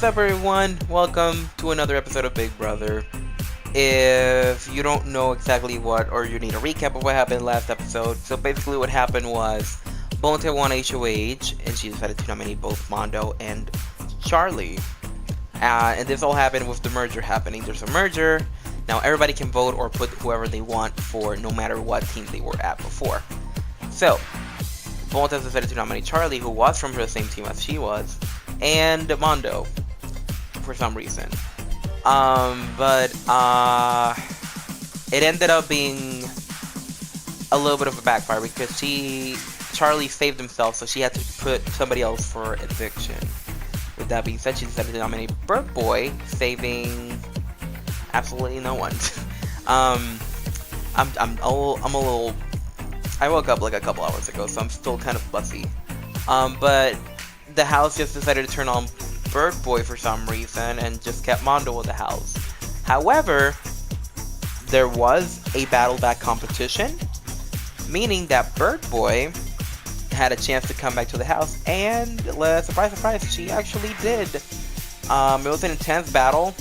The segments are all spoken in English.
What's up, everyone? Welcome to another episode of Big Brother. If you don't know exactly what, or you need a recap of what happened last episode, so basically what happened was Bonte won HOH, and she decided to nominate both Mondo and Charlie. And this all happened with the merger happening. There's a merger. Now everybody can vote or put whoever they want for no matter what team they were at before. So, Bonte decided to nominate Charlie, who was from the same team as she was, and Mondo, for some reason. But it ended up being a little bit of a backfire because Charlie saved himself, so she had to put somebody else for eviction. With that being said, she decided to nominate Bird Boy, saving absolutely no one. I'm a little. I woke up like a couple hours ago, so I'm still kind of fuzzy. But the house just decided to turn on Bird Boy for some reason and just kept Mondo in the house. However, there was a battle back competition, meaning that Bird Boy had a chance to come back to the house, and surprise, surprise, she actually did. It was an intense battle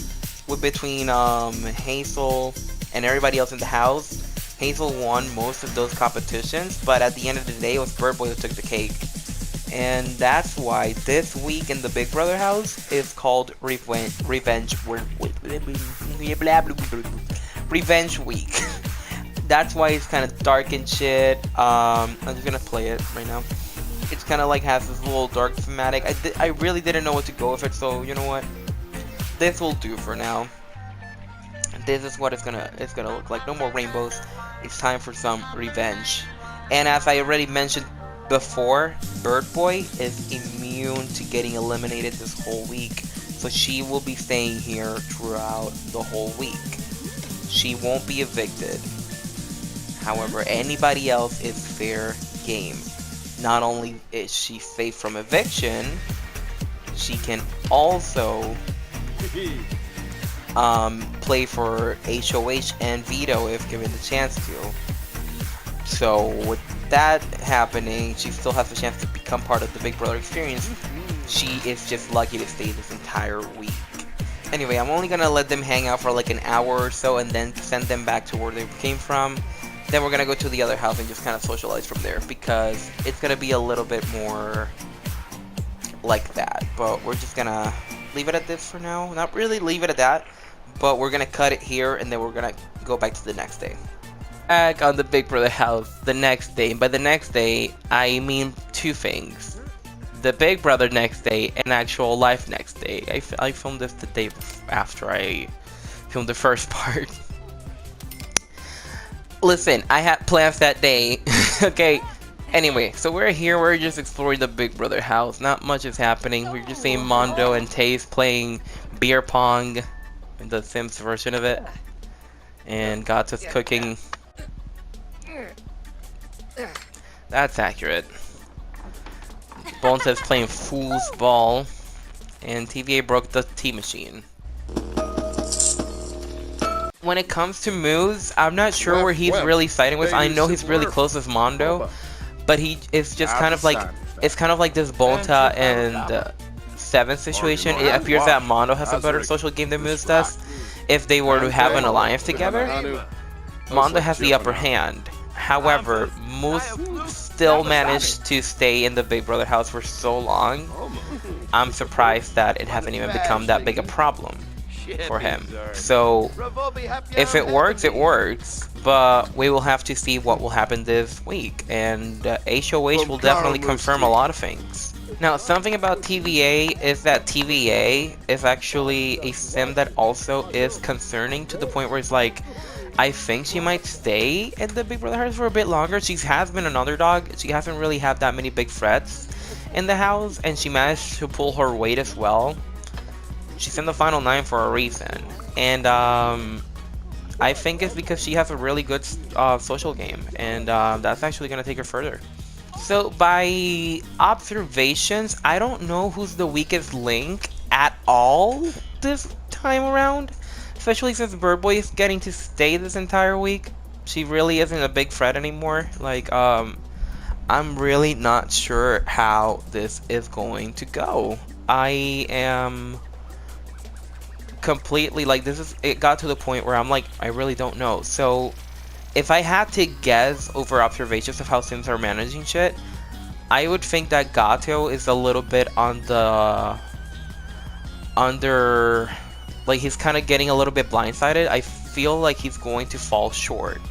between Hazel and everybody else in the house. Hazel won most of those competitions, but at the end of the day, it was Bird Boy who took the cake. And that's why this week in the Big Brother house is called Revenge Week. That's why it's kind of dark and shit. I'm just gonna play it right now. It's kind of like has this little dark thematic. I really didn't know what to go with it, so you know what? This will do for now. This is what it's gonna look like. No more rainbows. It's time for some revenge. And as I already mentioned before, Bird Boy is immune to getting eliminated this whole week, so she will be staying here throughout the whole week. She won't be evicted. However, anybody else is fair game. Not only is she safe from eviction, she can also play for HOH and veto if given the chance to. So with that happening, she still has a chance to become part of the Big Brother experience. She is just lucky to stay this entire week. Anyway, I'm only gonna let them hang out for like an hour or so and then send them back to where they came from. Then we're gonna go to the other house and just kind of socialize from there, because it's gonna be a little bit more like that. But we're just gonna leave it at this for now. Not really leave it at that, but we're gonna cut it here and then we're gonna go back to the next day. Back on the Big Brother house the next day. By the next day, I mean two things: the Big Brother next day and actual life next day. I filmed this the day after I filmed the first part. Listen, I had plans that day. Okay. Anyway, so we're here. We're just exploring the Big Brother house. Not much is happening. We're just seeing Mondo and Taze playing beer pong, in the Sims version of it, and Gata's cooking. That's accurate. Bonte's playing fool's ball, and TVA broke the tea machine. When it comes to moves, I'm not sure where he's really siding with. I know he's really close with Mondo, but he is just kind of like, it's kind of like this Bonta and Seven situation. It appears that Mondo has a better social game than Moose does. If they were to have an alliance together, Mondo has the upper hand. However, Moose still managed to stay in the Big Brother house for so long. I'm surprised that it hasn't even become that big a problem for him. So, if it works, it works. But we will have to see what will happen this week. And HOH will definitely confirm a lot of things. Now, something about TVA is that TVA is actually a sim that also is concerning to the point where it's like, I think she might stay in the Big Brother house for a bit longer. She has been an underdog. She hasn't really had that many big threats in the house, and she managed to pull her weight as well. She's in the final 9 for a reason, and I think it's because she has a really good social game, and that's actually going to take her further. So by observations, I don't know who's the weakest link at all this time around. Especially since Bird Boy is getting to stay this entire week. She really isn't a big threat anymore. Like, I'm really not sure how this is going to go. I am completely like it got to the point where I'm like, I really don't know. So if I had to guess over observations of how Sims are managing shit, I would think that Gato is a little bit on the under, like he's kind of getting a little bit blindsided. I feel like he's going to fall short,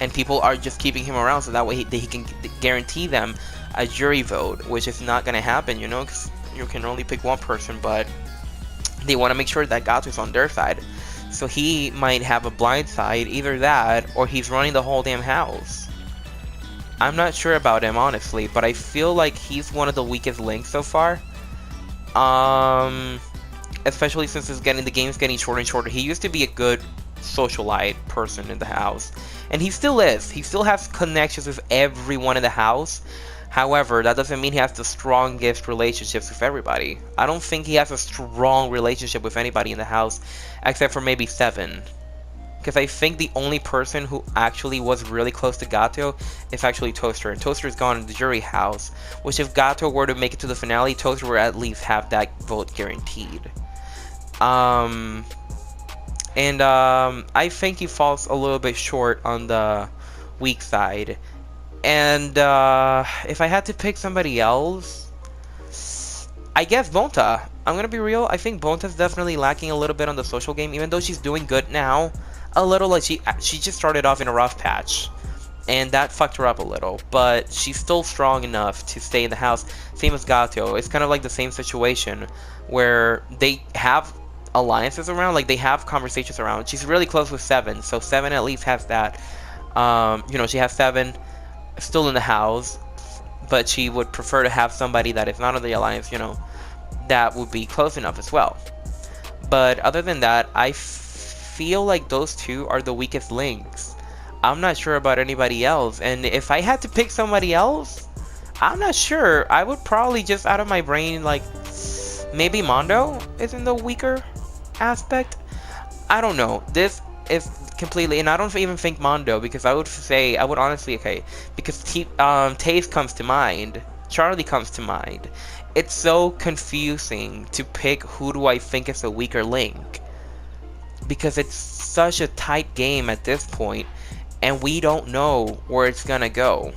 and people are just keeping him around so that way he can guarantee them a jury vote, which is not gonna happen, you know, because you can only pick one person, but they want to make sure that Gato's on their side. So he might have a blind side, either that or he's running the whole damn house. I'm not sure about him, honestly, but I feel like he's one of the weakest links so far. Especially since the game's getting shorter and shorter. He used to be a good socialite person in the house, and he still is. He still has connections with everyone in the house. However, that doesn't mean he has the strongest relationships with everybody. I don't think he has a strong relationship with anybody in the house, except for maybe Seven. Because I think the only person who actually was really close to Gato is actually Toaster. And Toaster's gone in the jury house, which if Gato were to make it to the finale, Toaster would at least have that vote guaranteed. I think he falls a little bit short on the weak side. And if I had to pick somebody else, I guess Bonta. I'm gonna be real, I think Bonta's definitely lacking a little bit on the social game, even though she's doing good now. A little, like she just started off in a rough patch, and that fucked her up a little, but she's still strong enough to stay in the house. Same as Gato. It's kind of like the same situation where they have alliances around, like they have conversations around. She's really close with Seven, so Seven at least has that. You know, she has Seven still in the house, but she would prefer to have somebody that is not in the alliance, you know, that would be close enough as well. But other than that, I feel like those two are the weakest links. I'm not sure about anybody else, and if I had to pick somebody else, I'm not sure. I would probably just out of my brain, like, maybe Mondo is in the weaker aspect. I don't know. This is completely, and I don't even think Mondo, because I would honestly, okay, because Taze comes to mind, Charlie comes to mind. It's so confusing to pick who do I think is a weaker link, because it's such a tight game at this point, and we don't know where it's gonna go.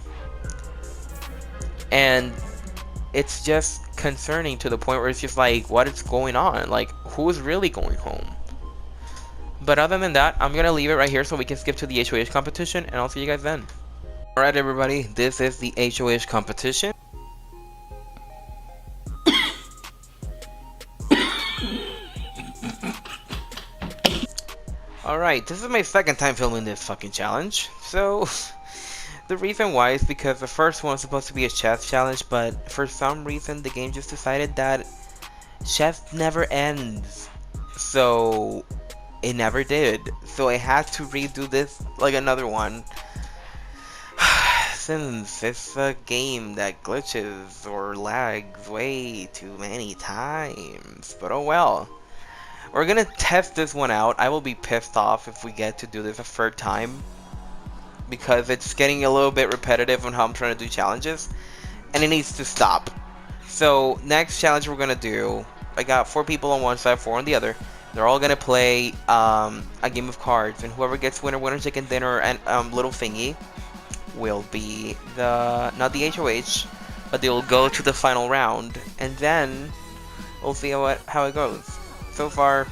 And it's just concerning to the point where it's just like, what is going on? Like, who's really going home? But other than that, I'm gonna leave it right here so we can skip to the HOH competition, and I'll see you guys then. Alright everybody, this is the HOH competition. Alright, this is my second time filming this fucking challenge, so the reason why is because the first one was supposed to be a chess challenge, but for some reason the game just decided that chess never ends, so it never did, so I had to redo this like another one, since it's a game that glitches or lags way too many times, but oh well. We're gonna test this one out. I will be pissed off if we get to do this a third time, because it's getting a little bit repetitive on how I'm trying to do challenges, and it needs to stop. So next challenge we're gonna do, I got 4 people on one side, 4 on the other. They're all gonna play a game of cards, and whoever gets winner chicken dinner and little thingy will be not the HOH, but they will go to the final round, and then we'll see how it goes. So far,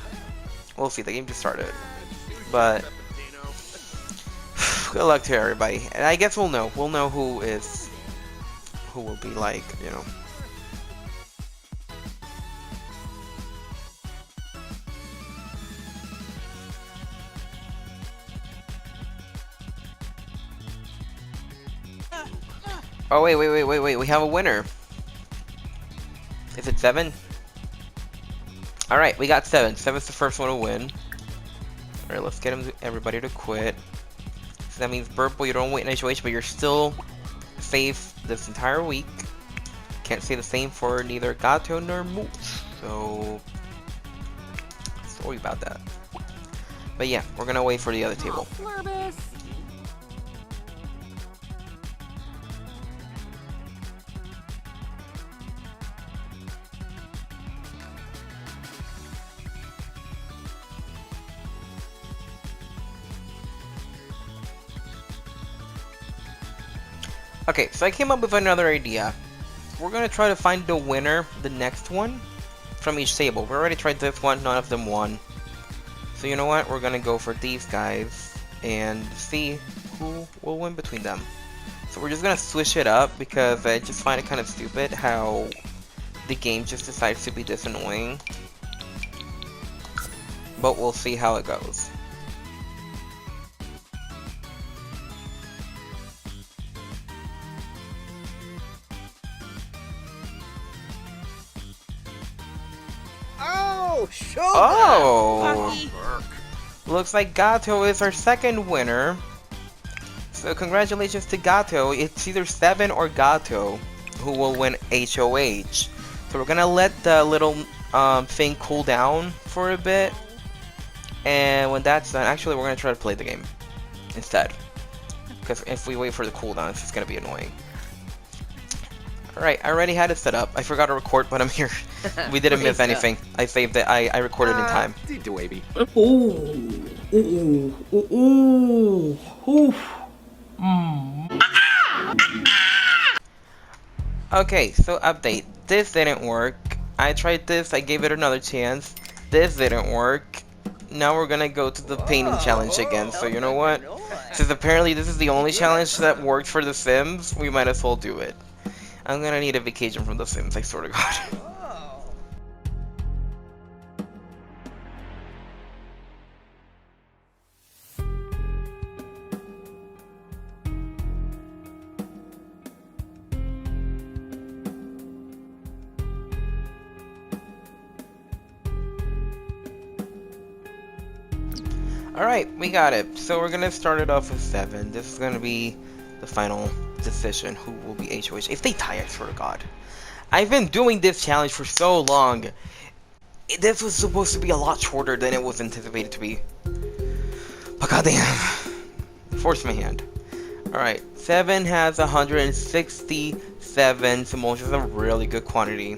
we'll see. The game just started, but good luck to everybody. And I guess we'll know who will be, like, you know. Oh wait, we have a winner. Is it 7? Alright, we got 7. 7's the first one to win. Alright, let's get everybody to quit. So that means Burple, you don't win in HOH, but you're still safe this entire week. Can't say the same for neither Gato nor Moose. So sorry about that. But yeah, we're gonna wait for the other table. Okay, so I came up with another idea. We're gonna try to find the winner, the next one, from each table. We already tried this one, none of them won. So you know what? We're gonna go for these guys and see who will win between them. So we're just gonna switch it up because I just find it kind of stupid how the game just decides to be this annoying. But we'll see how it goes. Oh! Looks like Gato is our second winner. So congratulations to Gato. It's either Seven or Gato who will win HOH. So we're gonna let the little thing cool down for a bit. And when that's done, actually we're gonna try to play the game instead. Because if we wait for the cooldown, it's just gonna be annoying. Alright, I already had it set up. I forgot to record, but I'm here. We didn't miss anything. I saved it. I recorded in time. Okay, so update. This didn't work. I tried this. I gave it another chance. This didn't work. Now we're gonna go to the painting challenge again. So you know what? Since apparently this is the only challenge that worked for The Sims, we might as well do it. I'm gonna need a vacation from The Sims, I swear to God. Alright, we got it. So we're gonna start it off with 7. This is gonna be the final decision who will be HOH. If they tie, I swear to God. I've been doing this challenge for so long. This was supposed to be a lot shorter than it was anticipated to be. But goddamn. Force my hand. Alright, 7 has 167 simoleons, which is a really good quantity.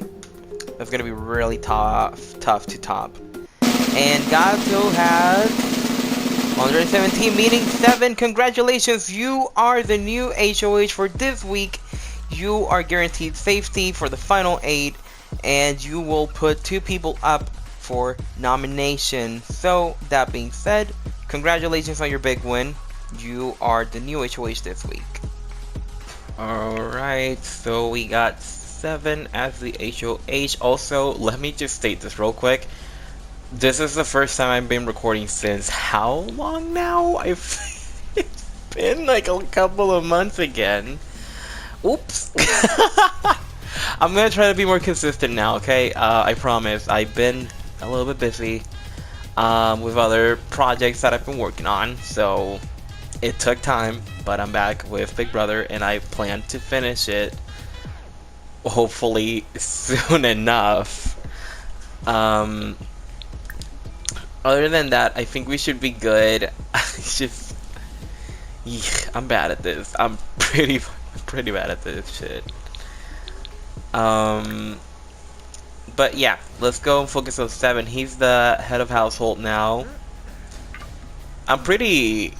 That's gonna be really tough to top. And Gato has 117, meaning 7. Congratulations, you are the new HOH for this week. You are guaranteed safety for the final 8, and you will put 2 people up for nomination. So, that being said, congratulations on your big win. You are the new HOH this week. Alright, so we got 7 as the HOH. Also, let me just state this real quick. This is the first time I've been recording since how long now? It's been like a couple of months again. Oops. I'm gonna try to be more consistent now, okay? I promise. I've been a little bit busy with other projects that I've been working on, so it took time, but I'm back with Big Brother and I plan to finish it hopefully soon enough. Other than that, I think we should be good. It's just, I'm bad at this. I'm pretty bad at this shit. But yeah, let's go and focus on 7. He's the head of household now. I'm pretty,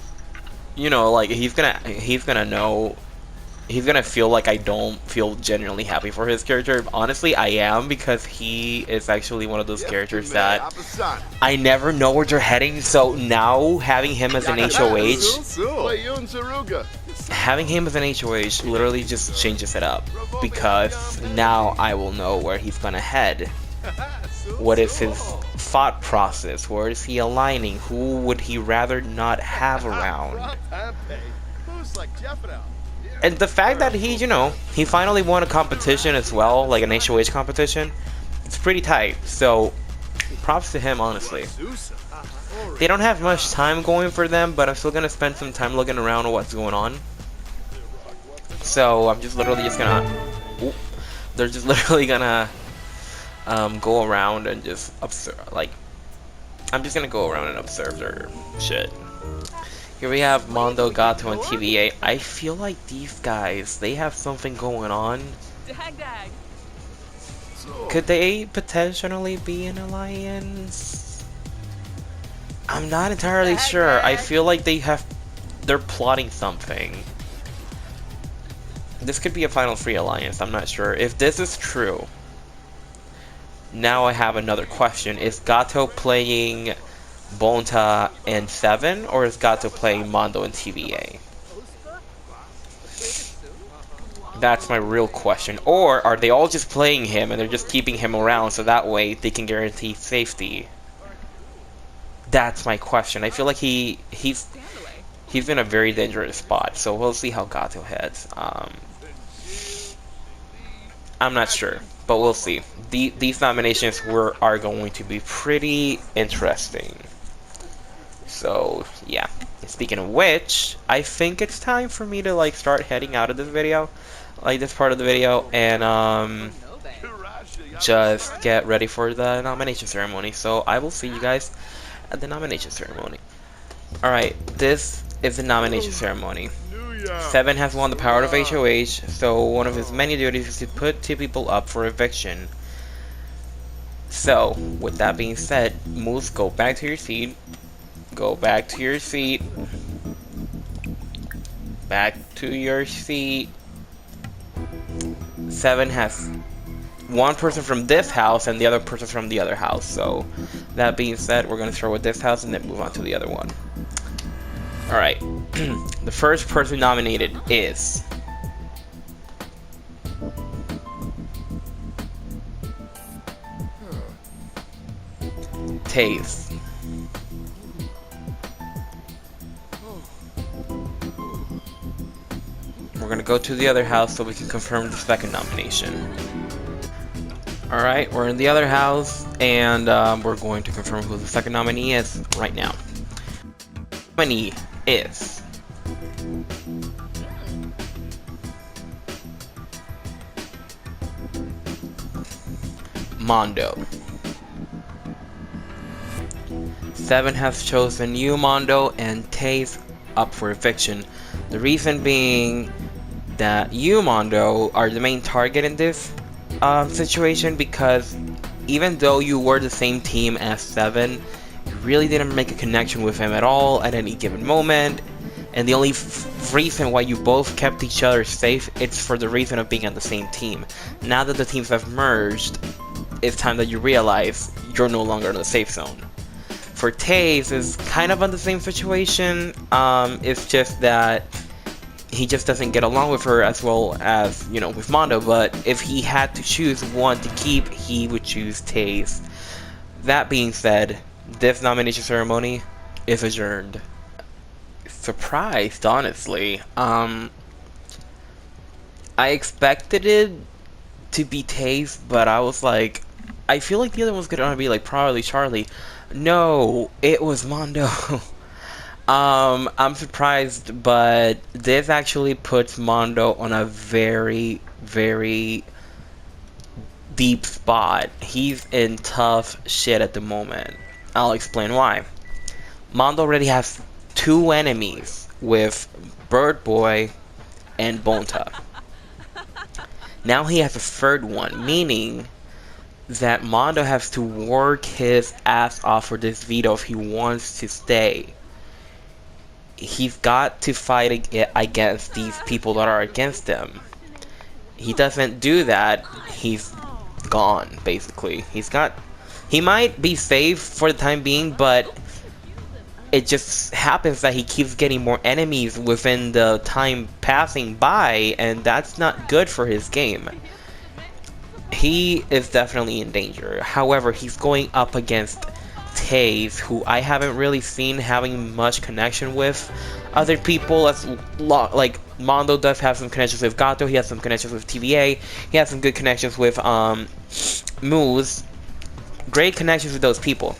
you know, like he's gonna know. He's gonna feel like I don't feel genuinely happy for his character. Honestly, I am, because he is actually one of those characters that I never know where they're heading. So now having him as an HOH, literally just changes it up, because now I will know where he's gonna head. What is his thought process? Where is he aligning? Who would he rather not have around? And the fact that he, you know, he finally won a competition as well, like an HOH competition, it's pretty tight. So, props to him, honestly. They don't have much time going for them, but I'm still gonna spend some time looking around at what's going on. So, I'm just literally just gonna... they're just literally gonna go around and just observe, like... I'm just gonna go around and observe their shit. Here we have Mondo, Gato, and TVA. I feel like these guys, they have something going on. Could they potentially be an alliance? I'm not entirely sure. I feel like they're plotting something. this could be a Final 3 alliance, I'm not sure. If this is true, now I have another question. Is Gato playing Bonta and 7, or is Gato playing Mondo and TVA? That's my real question. Or are they all just playing him and they're just keeping him around so that way they can guarantee safety? That's my question. I feel like he's in a very dangerous spot, so we'll see how Gato heads. I'm not sure, but we'll see. These nominations are going to be pretty interesting. So yeah. Speaking of which, I think it's time for me to like start heading out of this video, like this part of the video, and just get ready for the nomination ceremony. So I will see you guys at the nomination ceremony. Alright, this is the nomination ceremony. 7 has won the power of HOH, so one of his many duties is to put 2 people up for eviction. So, with that being said, Moose, go back to your seat. Go back to your seat. Back to your seat. 7 has one person from this house and the other person from the other house. So, that being said, we're going to start with this house and then move on to the other one. Alright. The first person nominated is... Taze. We're gonna go to the other house so we can confirm the second nomination. Alright, we're in the other house, and we're going to confirm who the second nominee is right now. The nominee is... Mondo. 7 has chosen you, Mondo, and Taze up for eviction. The reason being that you, Mondo, are the main target in this situation, because even though you were the same team as 7, you really didn't make a connection with him at all at any given moment, and the only reason why you both kept each other safe is for the reason of being on the same team. Now that the teams have merged, it's time that you realize you're no longer in the safe zone. For Taze, is kind of on the same situation. It's just that he just doesn't get along with her as well as, you know, with Mondo, but if he had to choose one to keep, he would choose Taze. That being said, this nomination ceremony is adjourned. Surprised, honestly. I expected it to be Taze, but I was like, I feel like the other one's gonna be like probably Charlie. No, it was Mondo. I'm surprised, but this actually puts Mondo on a very, very deep spot. He's in tough shit at the moment. I'll explain why. Mondo already has 2 enemies with Bird Boy and Bonta. Now he has a 3rd one, meaning that Mondo has to work his ass off for this veto if he wants to stay. He's got to fight against these people that are against him. He doesn't do that, he's gone, basically. He might be safe for the time being, but it just happens that he keeps getting more enemies within the time passing by, and that's not good for his game. He is definitely in danger. However, he's going up against Taze, who I haven't really seen having much connection with other people. Like, Mondo does have some connections with Gato, he has some connections with TVA, he has some good connections with Moose. Great connections with those people.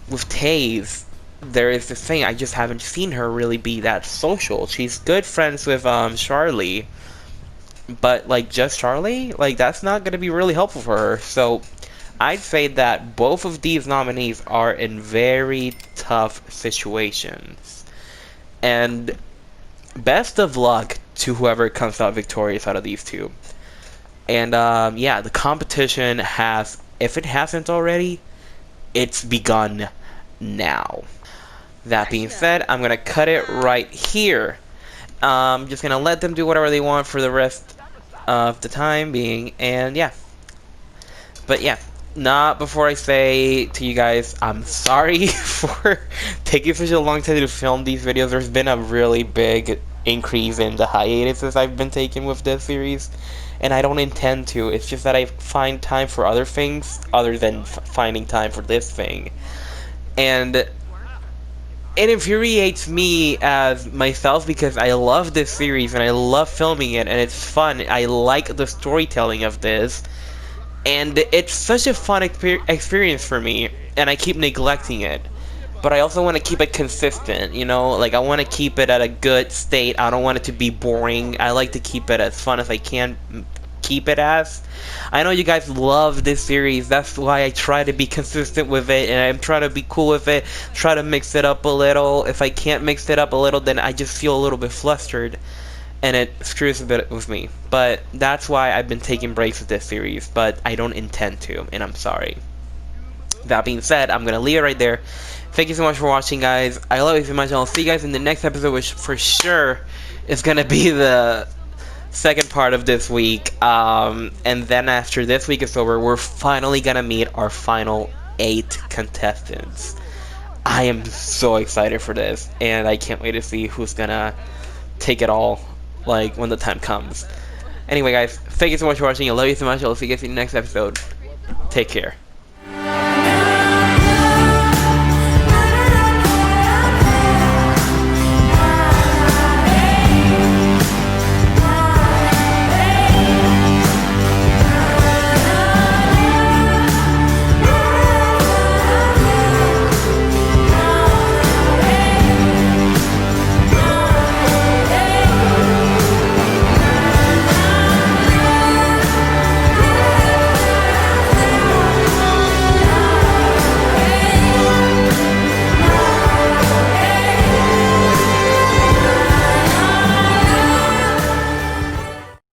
With Taze, there is this thing, I just haven't seen her really be that social. She's good friends with Charlie, but like just Charlie, like that's not going to be really helpful for her. So I'd say that both of these nominees are in very tough situations, and best of luck to whoever comes out victorious out of these two. And yeah, the competition has, if it hasn't already, it's begun now. That being said, I'm gonna cut it right here. Just gonna let them do whatever they want for the rest of the time being, and yeah. But yeah, not before I say to you guys, I'm sorry for taking such a long time to film these videos. There's been a really big increase in the hiatuses I've been taking with this series, and I don't intend to. It's just that I find time for other things other than finding time for this thing. And it infuriates me as myself because I love this series and I love filming it and it's fun. I like the storytelling of this. And it's such a fun experience for me, and I keep neglecting it. But I also want to keep it consistent, you know? Like, I want to keep it at a good state. I don't want it to be boring. I like to keep it as fun as I can keep it as. I know you guys love this series. That's why I try to be consistent with it, and I'm trying to be cool with it. Try to mix it up a little. If I can't mix it up a little, then I just feel a little bit flustered. And it screws a bit with me. But that's why I've been taking breaks with this series, but I don't intend to, and I'm sorry. That being said, I'm gonna leave it right there. Thank you so much for watching, guys. I love you so much, and I'll see you guys in the next episode, which for sure is gonna be the second part of this week. And then after this week is over, we're finally gonna meet our final 8 contestants. I am so excited for this, and I can't wait to see who's gonna take it all, like, when the time comes. Anyway, guys, thank you so much for watching. I love you so much. I'll see you guys in the next episode. Take care.